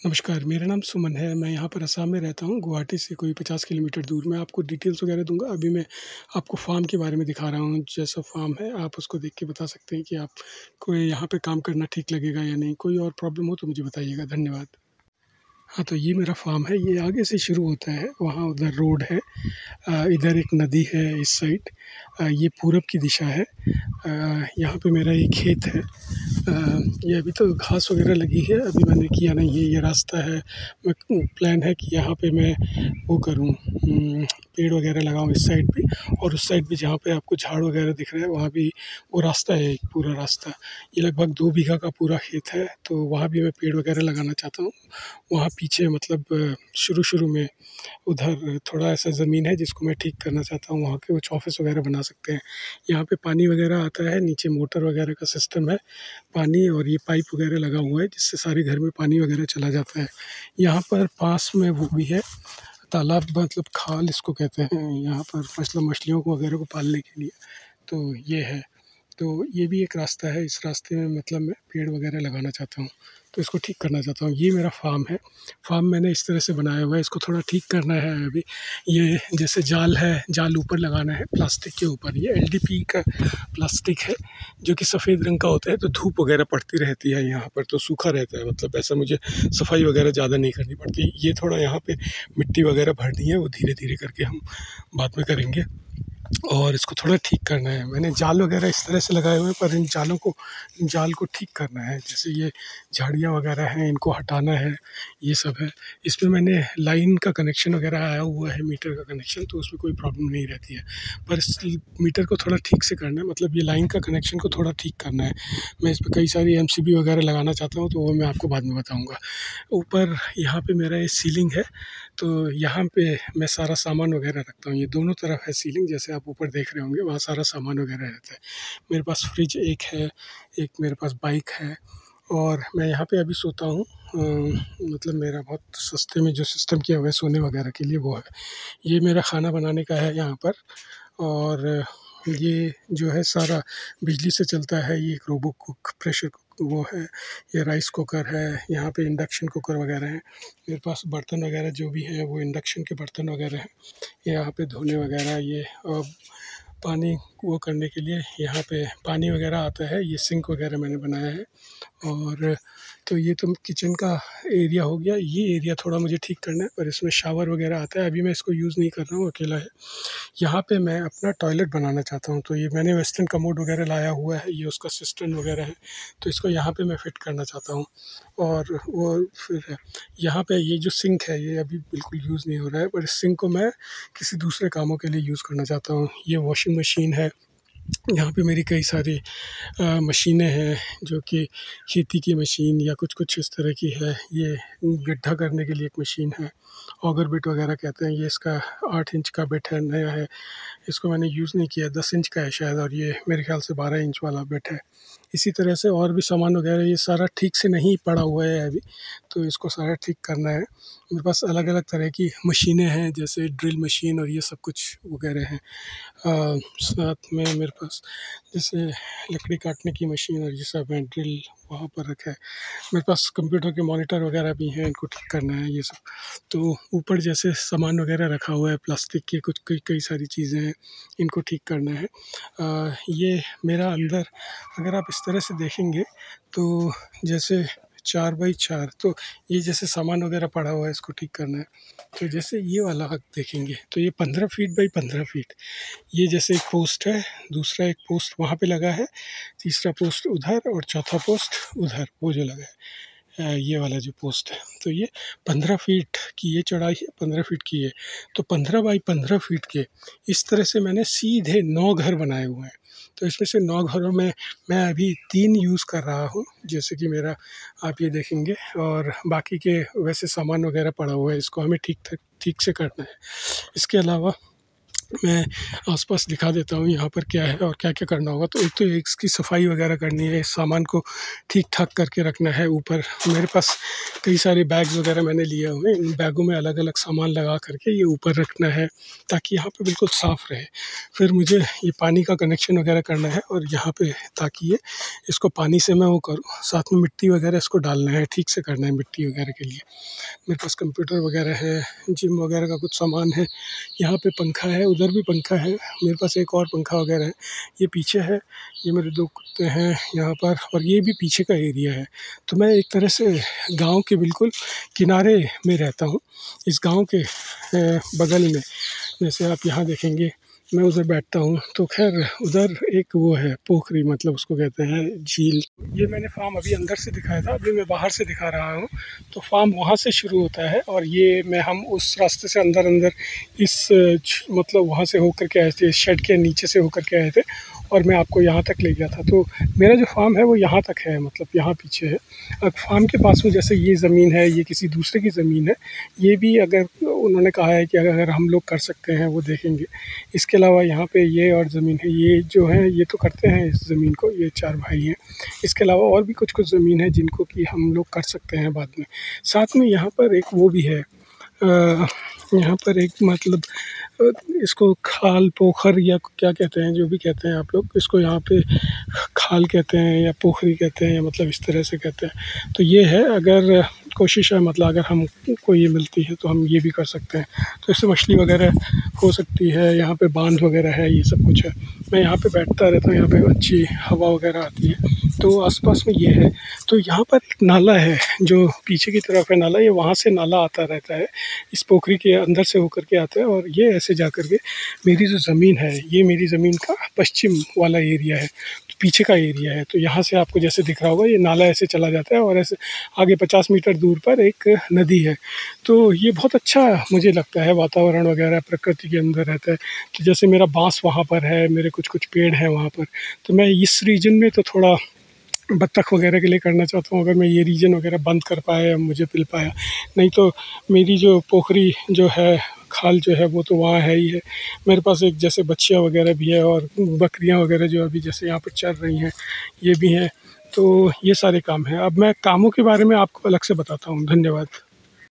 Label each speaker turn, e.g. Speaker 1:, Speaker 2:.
Speaker 1: नमस्कार, मेरा नाम सुमन है। मैं यहाँ पर असम में रहता हूँ, गुवाहाटी से कोई 50 किलोमीटर दूर। मैं आपको डिटेल्स वगैरह दूँगा। अभी मैं आपको फ़ार्म के बारे में दिखा रहा हूँ। जैसा फ़ार्म है, आप उसको देख के बता सकते हैं कि आपको यहाँ पे काम करना ठीक लगेगा या नहीं। कोई और प्रॉब्लम हो तो मुझे बताइएगा। धन्यवाद। हाँ, तो ये मेरा फ़ार्म है। ये आगे से शुरू होता है, वहाँ उधर रोड है। इधर एक नदी है इस साइड। ये पूरब की दिशा है। यहाँ पे मेरा एक खेत है। ये अभी तो घास वगैरह लगी है, अभी मैंने किया नहीं है। ये रास्ता है, मैं प्लान है कि यहाँ पे मैं वो करूँ, पेड़ वगैरह लगाऊँ इस साइड भी, और उस साइड भी जहाँ पे आपको झाड़ वगैरह दिख रहा है वहाँ भी वो रास्ता है, एक पूरा रास्ता। ये लगभग 2 बीघा का पूरा खेत है, तो वहाँ भी मैं पेड़ वगैरह लगाना चाहता हूँ। वहाँ पीछे मतलब शुरू-शुरू में उधर थोड़ा ऐसा ज़मीन है जिसको मैं ठीक करना चाहता हूँ, वहाँ के कुछ ऑफ़िस वगैरह बना सकते हैं। यहाँ पे पानी वगैरह आता है, नीचे मोटर वगैरह का सिस्टम है, पानी और ये पाइप वगैरह लगा हुआ है जिससे सारे घर में पानी वगैरह चला जाता है। यहाँ पर पास में वो भी है, तालाब मतलब खाल इसको कहते हैं, यहाँ पर मतलब मछलियों को वगैरह को पालने के लिए, तो ये है। तो ये भी एक रास्ता है, इस रास्ते में मतलब मैं पेड़ वगैरह लगाना चाहता हूँ, तो इसको ठीक करना चाहता हूँ। ये मेरा फ़ार्म है। फ़ार्म मैंने इस तरह से बनाया हुआ है, इसको थोड़ा ठीक करना है अभी। ये जैसे जाल है, जाल ऊपर लगाना है प्लास्टिक के ऊपर। ये एलडीपी का प्लास्टिक है, जो कि सफ़ेद रंग का होता है, तो धूप वगैरह पड़ती रहती है यहाँ पर, तो सूखा रहता है। मतलब ऐसा मुझे सफाई वगैरह ज़्यादा नहीं करनी पड़ती। ये थोड़ा यहाँ पे मिट्टी वगैरह भरनी है, वो धीरे-धीरे करके हम बाद में करेंगे। और इसको थोड़ा ठीक करना है। मैंने जाल वगैरह इस तरह से लगाए हुए हैं, पर इन जाल को ठीक करना है। जैसे ये झाड़ियाँ वगैरह हैं, इनको हटाना है, ये सब है। इसमें मैंने लाइन का कनेक्शन वगैरह आया हुआ है, मीटर का कनेक्शन, तो उसमें कोई प्रॉब्लम नहीं रहती है। पर इस मीटर को थोड़ा ठीक से करना है, मतलब ये लाइन का कनेक्शन को थोड़ा ठीक करना है। मैं इस पे कई सारी एमसीबी वगैरह लगाना चाहता हूँ, तो वो मैं आपको बाद में बताऊँगा। ऊपर यहाँ पे मेरा ये सीलिंग है, तो यहाँ पे मैं सारा सामान वगैरह रखता हूँ। ये दोनों तरफ है सीलिंग, जैसे आप ऊपर देख रहे होंगे, वहाँ सारा सामान वगैरह रहता है। मेरे पास फ्रिज एक है, एक मेरे पास बाइक है, और मैं यहाँ पे अभी सोता हूँ। मतलब मेरा बहुत सस्ते में जो सिस्टम किया हुआ है सोने वगैरह के लिए वो है। ये मेरा खाना बनाने का है यहाँ पर, और ये जो है सारा बिजली से चलता है। ये एक रोबो कुक, प्रेशर कुक वो है। ये राइस कुकर है, यहाँ पे इंडक्शन कुकर वगैरह हैं। मेरे पास बर्तन वगैरह जो भी हैं वो इंडक्शन के बर्तन वगैरह हैं। यहाँ पे धोने वगैरह, ये पानी वो करने के लिए यहाँ पे पानी वगैरह आता है। ये सिंक वगैरह मैंने बनाया है। और तो ये तो किचन का एरिया हो गया। ये एरिया थोड़ा मुझे ठीक करना है, पर इसमें शावर वगैरह आता है। अभी मैं इसको यूज़ नहीं कर रहा हूँ, अकेला है। यहाँ पे मैं अपना टॉयलेट बनाना चाहता हूँ, तो ये मैंने वेस्टर्न कमोड वगैरह लाया हुआ है, ये उसका सिस्टम वगैरह है, तो इसको यहाँ पे मैं फ़िट करना चाहता हूँ। और वो फिर यहाँ पे ये जो सिंक है, ये अभी बिल्कुल यूज़ नहीं हो रहा है, पर इस सिंक को मैं किसी दूसरे कामों के लिए यूज़ करना चाहता हूँ। ये वॉशिंग मशीन है। यहाँ पे मेरी कई सारी मशीनें हैं, जो कि खेती की मशीन या कुछ इस तरह की है। ये गड्ढा करने के लिए एक मशीन है, ऑगर बिट वगैरह कहते हैं। ये इसका 8 इंच का बिट है, नया है। इसको मैंने यूज़ नहीं किया, 10 इंच का है शायद, और ये मेरे ख़्याल से 12 इंच वाला बिट है। इसी तरह से और भी सामान वगैरह, ये सारा ठीक से नहीं पड़ा हुआ है अभी, तो इसको सारा ठीक करना है। मेरे पास अलग-अलग तरह की मशीनें हैं, जैसे ड्रिल मशीन और ये सब कुछ वगैरह हैं। साथ में मेरे पास जैसे लकड़ी काटने की मशीन और ये सब है, ड्रिल वहाँ पर रखा है। मेरे पास कंप्यूटर के मॉनिटर वगैरह भी हैं, इनको ठीक करना है ये सब। तो ऊपर जैसे सामान वगैरह रखा हुआ है, प्लास्टिक के कुछ कई सारी चीज़ें हैं, इनको ठीक करना है। ये मेरा अंदर अगर आप इस तरह से देखेंगे, तो जैसे 4 बाई 4, तो ये जैसे सामान वगैरह पड़ा हुआ है, इसको ठीक करना है। तो जैसे ये वाला आप देखेंगे, तो ये 15 फीट बाई 15 फीट, ये जैसे एक पोस्ट है, दूसरा एक पोस्ट वहाँ पे लगा है, तीसरा पोस्ट उधर, और चौथा पोस्ट उधर वो जो लगा है, ये वाला जो पोस्ट है। तो ये 15 फीट की ये चौड़ाई है, 15 फीट की ये, तो 15 बाई 15 फीट के इस तरह से मैंने सीधे 9 घर बनाए हुए हैं। तो इसमें से 9 घरों में मैं अभी 3 यूज़ कर रहा हूँ, जैसे कि मेरा आप ये देखेंगे, और बाकी के वैसे सामान वगैरह पड़ा हुआ है, इसको हमें ठीक से करना है। इसके अलावा मैं आस-पास दिखा देता हूँ यहाँ पर क्या है और क्या-क्या करना होगा। तो एक तो इसकी सफाई वगैरह करनी है, इस सामान को ठीक-ठाक करके रखना है। ऊपर मेरे पास कई सारे बैग्स वगैरह मैंने लिए हुए हैं, इन बैगों में अलग-अलग सामान लगा कर के ये ऊपर रखना है, ताकि यहाँ पे बिल्कुल साफ़ रहे। फिर मुझे ये पानी का कनेक्शन वगैरह करना है और यहाँ पे ताकि ये इसको पानी से मैं वो करूँ, साथ में मिट्टी वगैरह इसको डालना है, ठीक से करना है मिट्टी वगैरह के लिए। मेरे पास कंप्यूटर वगैरह है, जिम वगैरह का कुछ सामान है, यहाँ पे पंखा है, उधर भी पंखा है, मेरे पास एक और पंखा वगैरह है। ये पीछे है, ये मेरे 2 कुत्ते हैं यहाँ पर और ये भी पीछे का एरिया है। तो मैं एक तरह से गाँव के बिल्कुल किनारे में रहता हूँ। इस गाँव के बगल में जैसे आप यहाँ देखेंगे, मैं उधर बैठता हूँ, तो ख़ैर उधर एक वो है पोखरी, मतलब उसको कहते हैं झील। ये मैंने फार्म अभी अंदर से दिखाया था, अभी मैं बाहर से दिखा रहा हूँ। तो फार्म वहाँ से शुरू होता है और ये हम उस रास्ते से अंदर इस मतलब वहाँ से होकर के आए थे, शेड के नीचे से होकर के आए थे और मैं आपको यहाँ तक ले गया था। तो मेरा जो फार्म है वो यहाँ तक है, मतलब यहाँ पीछे है। अब फार्म के पास में जैसे ये ज़मीन है, ये किसी दूसरे की ज़मीन है, ये भी अगर उन्होंने कहा है कि अगर हम लोग कर सकते हैं वो देखेंगे। इसके अलावा यहाँ पे ये और ज़मीन है, ये जो है ये तो करते हैं इस ज़मीन को, ये 4 भाई हैं। इसके अलावा और भी कुछ ज़मीन है जिनको कि हम लोग कर सकते हैं बाद में। साथ में यहाँ पर एक वो भी है, यहाँ पर एक मतलब इसको खाल पोखर या क्या कहते हैं, जो भी कहते हैं आप लोग इसको, यहाँ पे खाल कहते हैं या पोखरी कहते हैं, या मतलब इस तरह से कहते हैं। तो ये है, अगर कोशिश है, मतलब अगर हमको ये मिलती है तो हम ये भी कर सकते हैं। तो इससे मछली वगैरह हो सकती है, यहाँ पे बांध वगैरह है, ये सब कुछ है। मैं यहाँ पे बैठता रहता हूँ, यहाँ पे अच्छी हवा वगैरह आती है। तो आसपास में ये है। तो यहाँ पर एक नाला है, जो पीछे की तरफ है नाला, ये वहाँ से नाला आता रहता है, इस पोखरी के अंदर से होकर के आता है और ये ऐसे जा कर के मेरी जो ज़मीन है, ये मेरी ज़मीन का पश्चिम वाला एरिया है, तो पीछे का एरिया है। तो यहाँ से आपको जैसे दिख रहा होगा, ये नाला ऐसे चला जाता है और ऐसे आगे 50 मीटर दूर पर एक नदी है। तो ये बहुत अच्छा मुझे लगता है, वातावरण वगैरह प्रकृति के अंदर रहता है। तो जैसे मेरा बाँस वहाँ पर है, मेरे कुछ पेड़ हैं वहाँ पर, तो मैं इस रीजन में तो थोड़ा बत्तख वगैरह के लिए करना चाहता हूँ। अगर मैं ये रीजन वगैरह बंद कर पाया या मुझे मिल पाया, नहीं तो मेरी जो पोखरी जो है, खाल जो है, वो तो वहाँ है ही है। मेरे पास एक जैसे बच्चियाँ वगैरह भी है और बकरियाँ वगैरह जो अभी जैसे यहाँ पर चर रही हैं, ये भी हैं। तो ये सारे काम हैं। अब मैं कामों के बारे में आपको अलग से बताता हूँ। धन्यवाद।